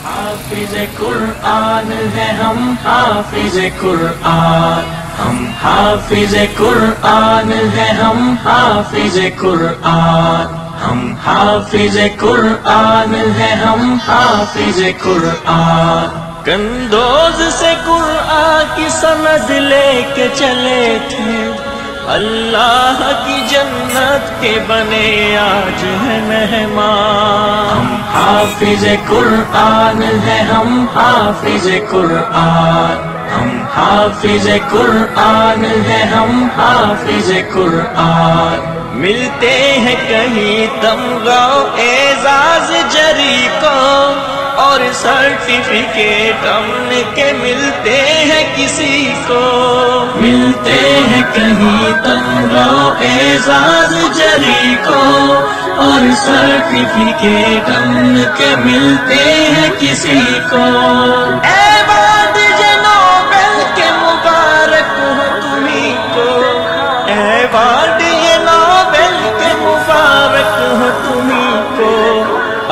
حافظ قرآن ہے ہم حافظ قرآن، ہم حافظ قرآن ہے ہم حافظ قرآن، ہم حافظ قرآن ہے ہم حافظ قرآن۔ کندوز سے قرآن کی سند لے کے چلے تھے، اللہ کی جنت کے بنے آج ہے مہمان۔ ہم حافظ قرآن ہے ہم حافظ قرآن، ہم حافظ قرآن ہے ہم حافظ قرآن۔ ملتے ہیں کہیں تمغہ اعزاز جری کو، اور سرٹیفکیٹ امن کے ملتے ہیں کسی کو، ملتے ہیں کہیں تمغہ اعزاز جری کو، اور سرٹیفکیٹ امن کے ملتے ہیں کسی کو۔ ایوارڈ یہ نوبل کے مبارک ہو تمہیں کو، ایوارڈ یہ نوبل کے مبارک ہو تمہیں کو،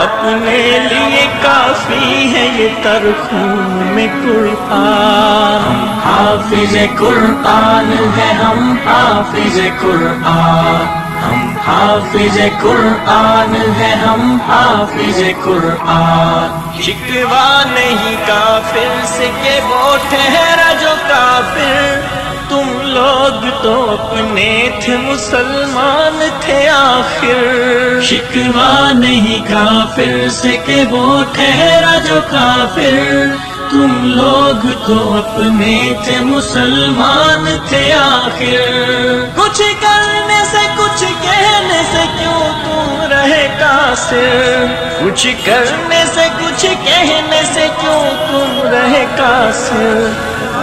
اپنے لیے کافی ہے یہ ترخون میں قرآن۔ ہم حافظ قرآن ہے ہم حافظ قرآن، ہم حافظ قرآن ہے ہم حافظ قرآن۔ شکوہ نہیں کافر سے کہ وہ ٹھہرا جو کافر، تم لوگ تو اپنے تھے مسلمان تھے آخر۔ شکوہ نہیں کافر سے کہ وہ ٹھہرا جو کافر، تم لوگ تو اپنے تھے مسلمان تھے آخر۔ کچھ کرنے سے کچھ کہنے سے کیوں تم رہے قاصر، کچھ کرنے سے کچھ کہنے سے کیوں تم رہے قاصر۔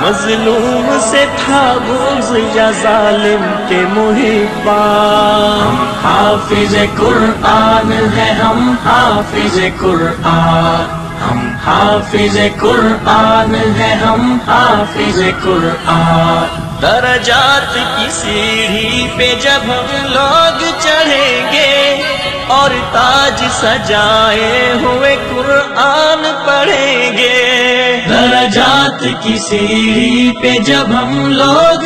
مظلوم سے تھا بغض یا ظالم کے محبان۔ ہم حافظ قرآن ہے ہم حافظ قرآن، ہم حافظ قرآن ہے ہم حافظ قرآن۔ درجات کی سیڑھی پہ جب ہم لوگ چڑھیں گے، اور تاج سجائے ہوئے قرآن پڑھیں گے۔ درجات کی سیڑھی پہ جب ہم لوگ